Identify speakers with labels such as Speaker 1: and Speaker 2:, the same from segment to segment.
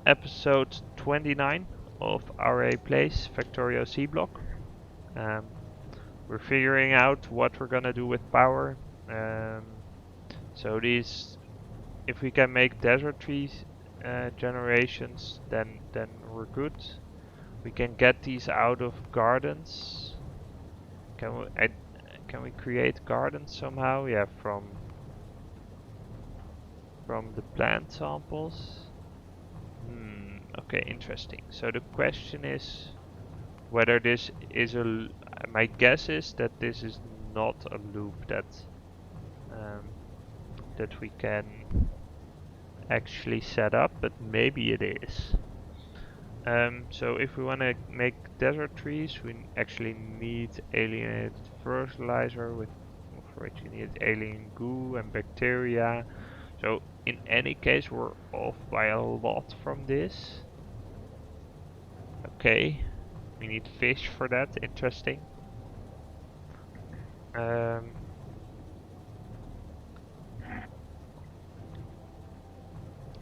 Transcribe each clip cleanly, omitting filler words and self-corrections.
Speaker 1: episode 29 of Aurei Plays Factorio Seablock. Um, we're figuring out what we're gonna do with power. So these, if we can make desert trees generations, then we're good. We can get these out of gardens. Can we create gardens somehow? Yeah, from the plant samples. Okay, interesting. So the question is whether this is my guess is that this is not a loop um, that we can actually set up, but maybe it is. So if we want to make desert trees, we actually need alienated fertilizer, for which you need alien goo and bacteria. So in any case, we're off by a lot from this. Okay, we need fish for that. Interesting.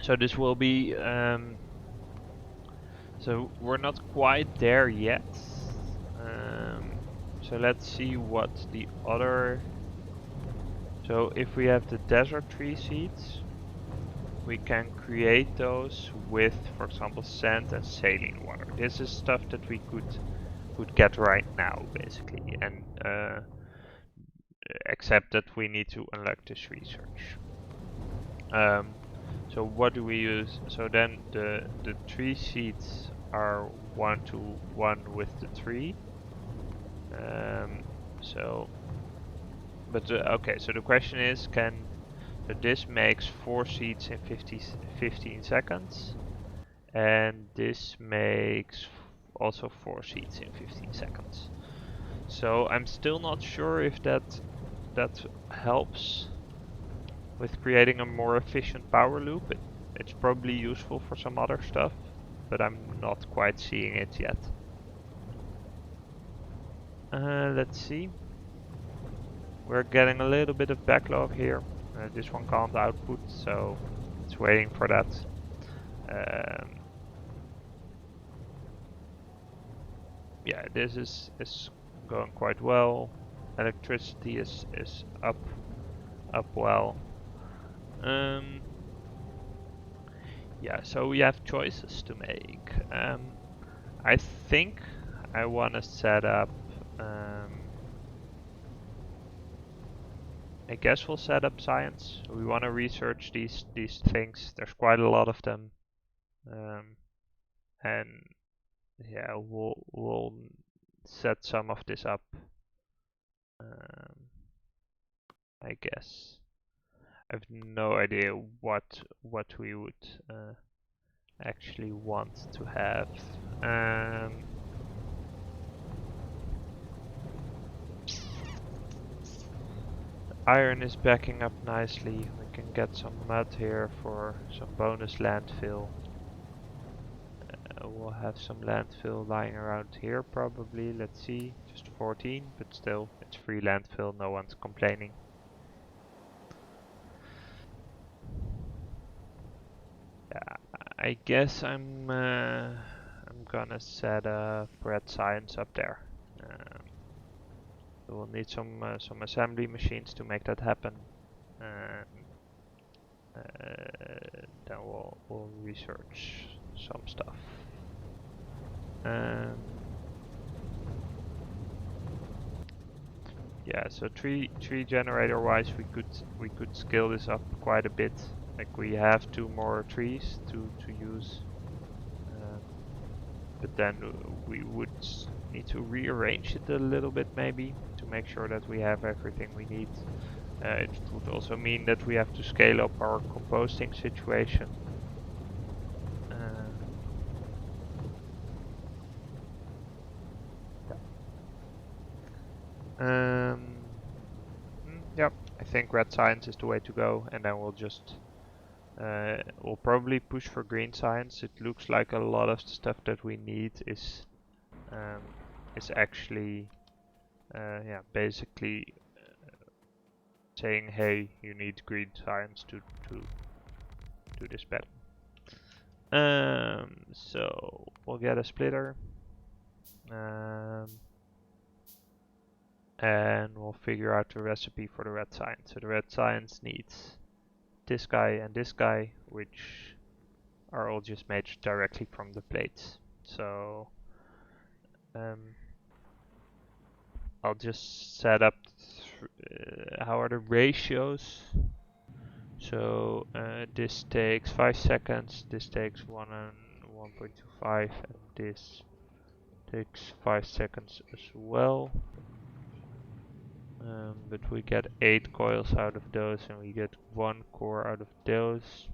Speaker 1: So this will be. So we're not quite there yet. So let's see what the other. So if we have the desert tree seeds, we can create those with, for example, sand and saline water. This is stuff that we could get right now, basically, and except that we need to unlock this research. So what do we use? So then the tree seeds are 1 to 1 with the tree. So, but okay. So the question is, so this makes 4 seeds in 15 seconds, and this makes also 4 seeds in 15 seconds. So I'm still not sure if that helps with creating a more efficient power loop. It's probably useful for some other stuff, but I'm not quite seeing it yet. Let's see. We're getting a little bit of backlog here. This one can't output, so it's waiting for that. Yeah, this is going quite well. Electricity is up well. Yeah, so we have choices to make. I think I want to set up. I guess we'll set up science. We want to research these things. There's quite a lot of them, and yeah, we'll set some of this up. I guess. I have no idea what we would actually want to have. Iron is backing up nicely. We can get some mud here for some bonus landfill. We'll have some landfill lying around here probably. Let's see, just 14, but still, it's free landfill. No one's complaining. Yeah, I guess I'm gonna set a bread science up there. We'll need some assembly machines to make that happen. Then we'll research some stuff. Yeah, so tree generator wise, we could scale this up quite a bit. Like we have 2 more trees to use, but then we would need to rearrange it a little bit maybe to make sure that we have everything we need. It would also mean that we have to scale up our composting situation. Yep, I think red science is the way to go, and then we'll just we'll probably push for green science. It looks like a lot of the stuff that we need is actually yeah, basically saying, hey, you need green science to do this better. So we'll get a splitter. And we'll figure out the recipe for the red sign. So the red signs needs this guy and this guy, which are all just made directly from the plates. So I'll just set up how are the ratios. So this takes 5 seconds, this takes 1 and 1.25, and this takes 5 seconds as well. But we get 8 coils out of those, and we get 1 core out of those.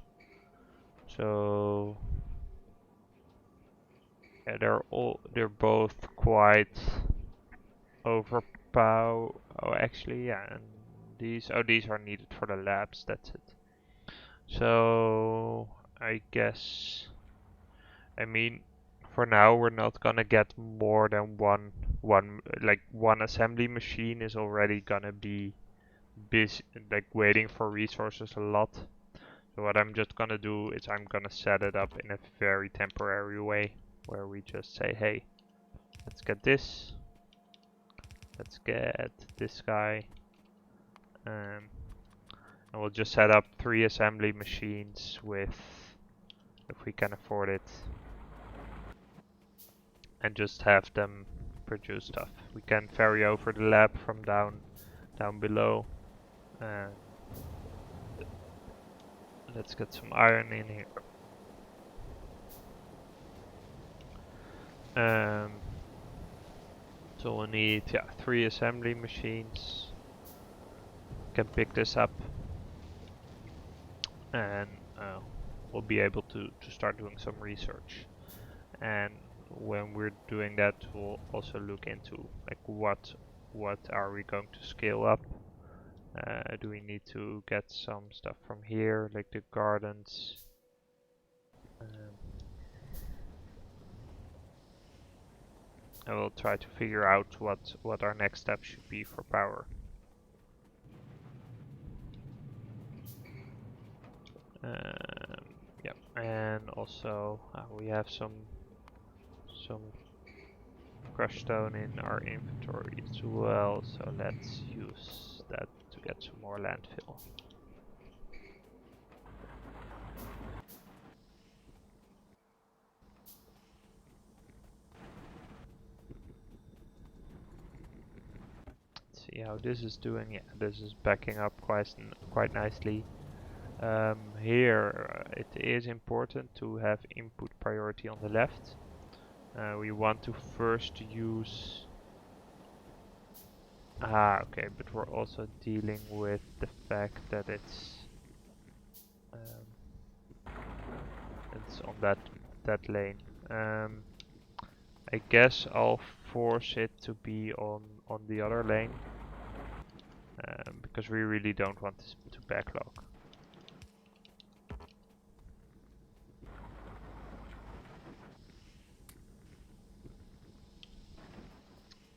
Speaker 1: So yeah, they're both quite overpower. Oh, actually, yeah, and these are needed for the labs. That's it. So I guess, I mean, for now we're not gonna get more than one assembly machine is already gonna be busy, like waiting for resources a lot. So what I'm just gonna do is I'm gonna set it up in a very temporary way, where we just say, hey, let's get this, let's get this guy, and we'll just set up 3 assembly machines with, if we can afford it, and just have them produce stuff. We can ferry over the lab from down below. Let's get some iron in here. So we'll need 3 assembly machines. Can pick this up, and we'll be able to start doing some research. And when we're doing that, we'll also look into like what are we going to scale up. Do we need to get some stuff from here, like the gardens? And we'll try to figure out what our next step should be for power. Yeah, and also we have some crushed stone in our inventory as well, so let's use that to get some more landfill. See how this is doing. Yeah, this is backing up quite nicely. Here it is important to have input priority on the left. We want to first use... okay, but we're also dealing with the fact that it's on that lane. I guess I'll force it to be on the other lane, because we really don't want this to backlog.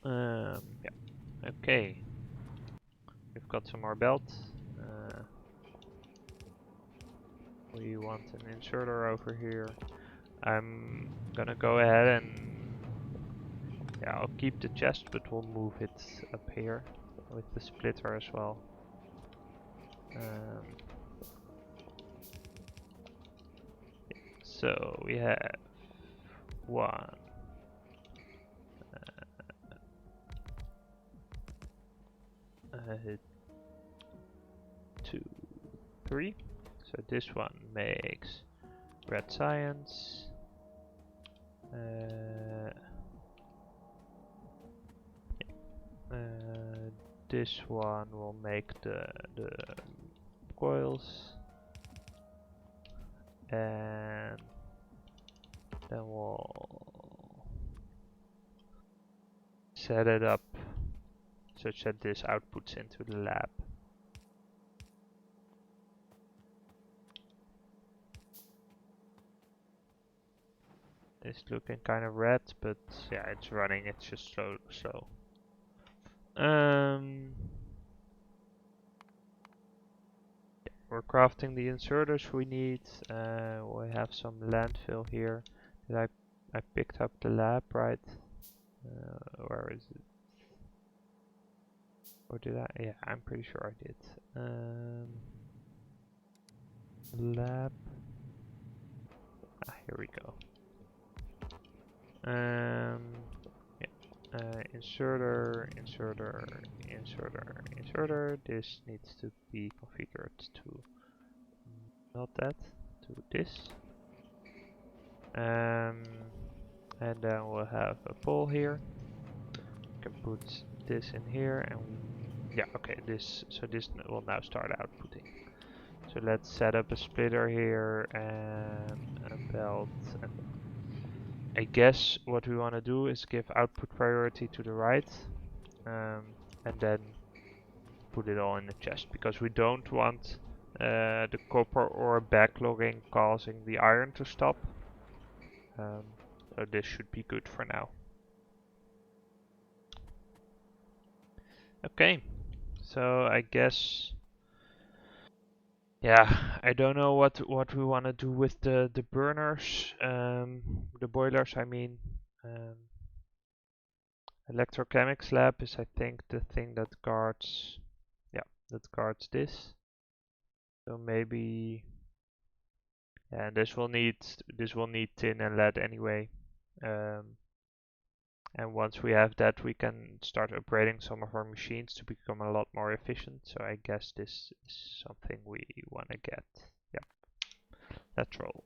Speaker 1: Yeah. Okay. We've got some more belt. We want an inserter over here. I'm gonna go ahead and I'll keep the chest, but we'll move it up here with the splitter as well. So we have 1, 2, 3. So this one makes red science. This one will make the coils, and then we'll set it up such that this outputs into the lab. It's looking kind of red, but yeah, it's running. It's just slow. we're crafting the inserters we need. We have some landfill here. I picked up the lab, right? Where is it? Or did I? Yeah, I'm pretty sure I did. Lab. Here we go. Yeah. Inserter, inserter, inserter, inserter. This needs to be configured to not that, to this. And then we'll have a pole here. We can put this in here, and yeah, okay. This will now start outputting. So let's set up a splitter here and a belt. And I guess what we want to do is give output priority to the right, and then put it all in the chest, because we don't want the copper ore backlogging causing the iron to stop. So this should be good for now. Okay, so I guess, yeah, I don't know what we want to do with the burners, the boilers. I mean, electrochemics lab is, I think, the thing that guards, yeah, that guards this. So maybe, yeah, this will need tin and lead anyway. And once we have that, we can start upgrading some of our machines to become a lot more efficient. So I guess this is something we want to get. Yeah, let's roll.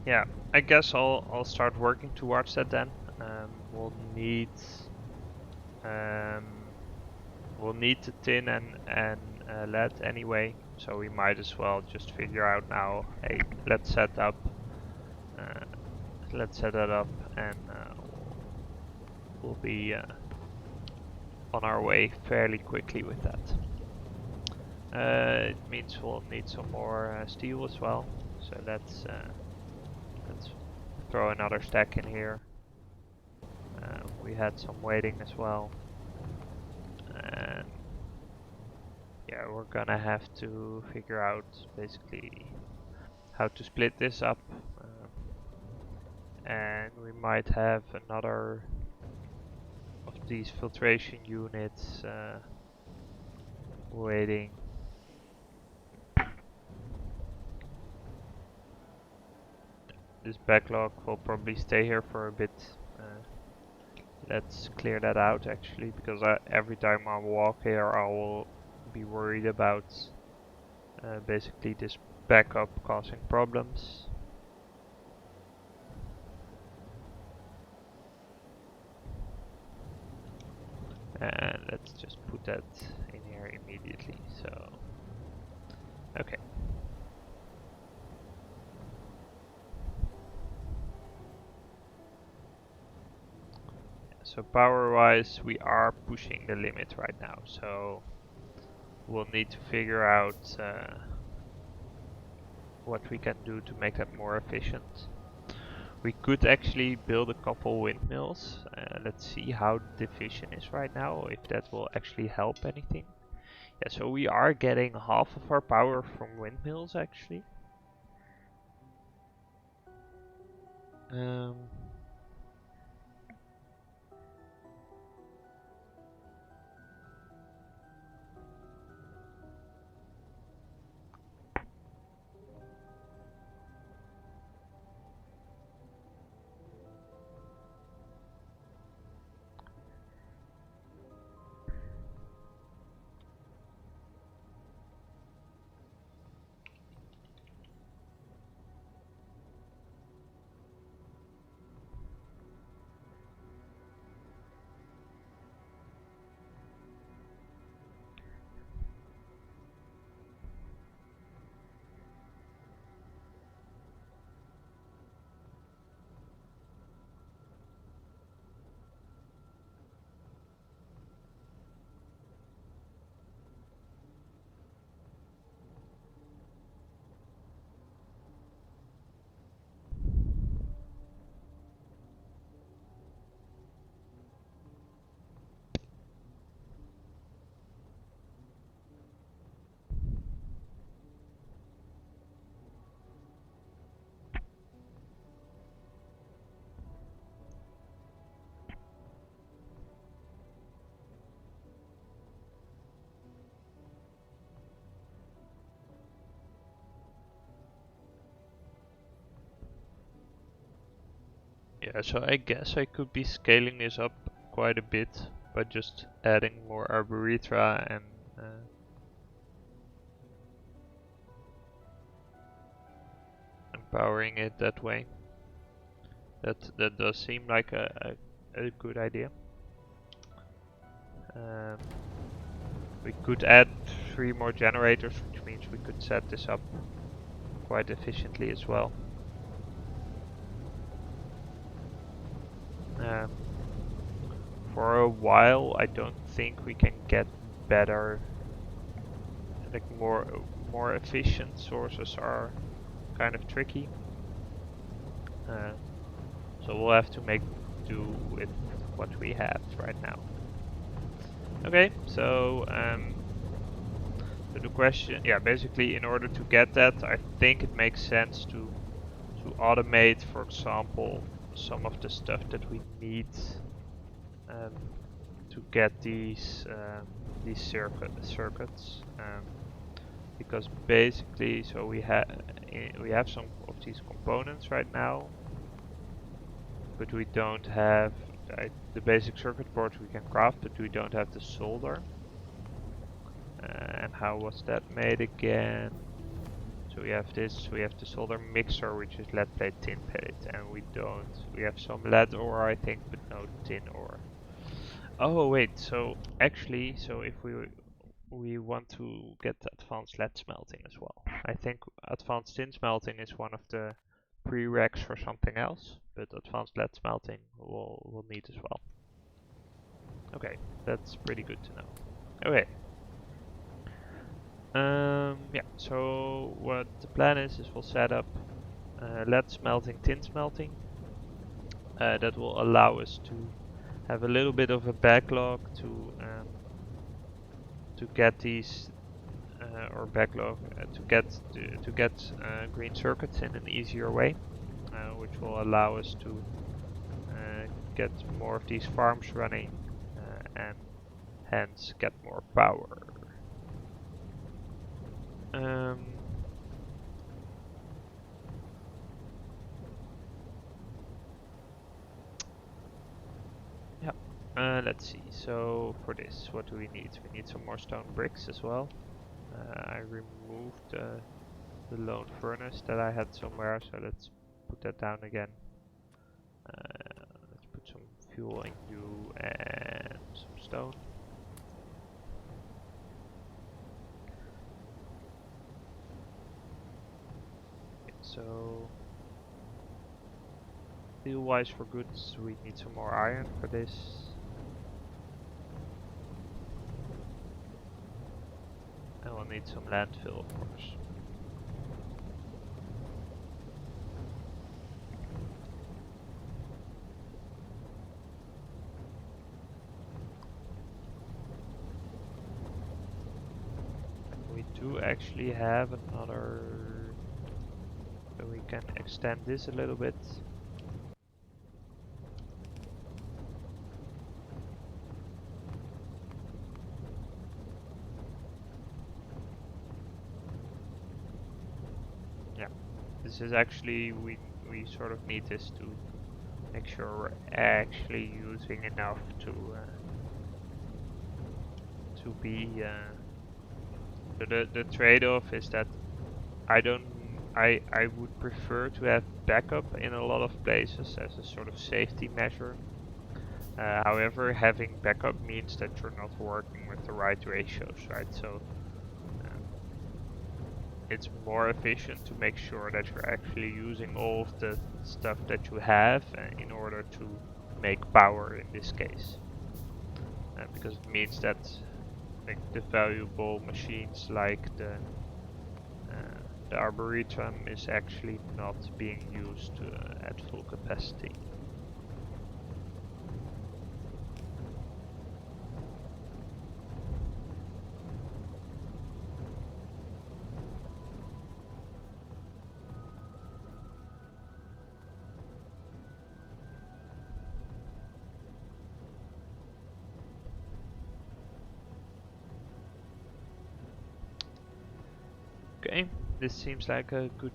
Speaker 1: Yeah, I guess I'll start working towards that then. We'll need the tin and lead anyway, so we might as well just figure out now. Hey, let's set that up, and we'll be on our way fairly quickly with that. It means we'll need some more steel as well, so let's throw another stack in here. We had some waiting as well, and yeah, we're gonna have to figure out basically how to split this up, and we might have another of these filtration units waiting. This backlog will probably stay here for a bit. Let's clear that out actually, because every time I walk here I will be worried about basically this backup causing problems. And let's just put that in here immediately. So, okay. So power-wise, we are pushing the limit right now. So we'll need to figure out what we can do to make that more efficient. We could actually build a couple windmills. Let's see how the division is right now, if that will actually help anything. Yeah, so we are getting half of our power from windmills actually. Yeah, so I guess I could be scaling this up quite a bit by just adding more arboretra and empowering it that way. That does seem like a good idea. We could add 3 more generators, which means we could set this up quite efficiently as well. For a while, I don't think we can get better, like more efficient sources are kind of tricky. So we'll have to make do with what we have right now. Okay, so the question, yeah, basically in order to get that, I think it makes sense to automate, for example, some of the stuff that we need to get these circuits, because basically, so we have some of these components right now, but we don't have the basic circuit boards we can craft, but we don't have the solder. And how was that made again? So we have this, we have the solder mixer, which is lead plate, tin plate, and we have some lead ore, I think, but no tin ore. Oh wait, so actually, so if we want to get advanced lead smelting as well. I think advanced tin smelting is one of the prereqs for something else, but advanced lead smelting we'll need as well. Okay, that's pretty good to know. Okay. Yeah, so what the plan is we'll set up lead smelting, tin smelting. That will allow us to have a little bit of a backlog to get these to get green circuits in an easier way, which will allow us to get more of these farms running and hence get more power. Yeah. Let's see. So for this, what do we need? We need some more stone bricks as well. I removed the lone furnace that I had somewhere, so let's put that down again. Let's put some fuel in you and some stone. Okay, so steel wise for goods, we need some more iron for this. And we'll need some landfill, of course. We do actually have another, so we can extend this a little bit. Yeah, this is actually, we sort of need this to make sure we're actually using enough to be. So the trade-off is that I would prefer to have backup in a lot of places as a sort of safety measure. However, having backup means that you're not working with the right ratios, right? So it's more efficient to make sure that you're actually using all of the stuff that you have in order to make power in this case. Because it means that like the valuable machines like the arboretum is actually not being used at full capacity. Okay, this seems like a good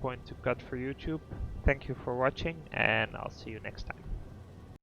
Speaker 1: point to cut for YouTube. Thank you for watching, and I'll see you next time.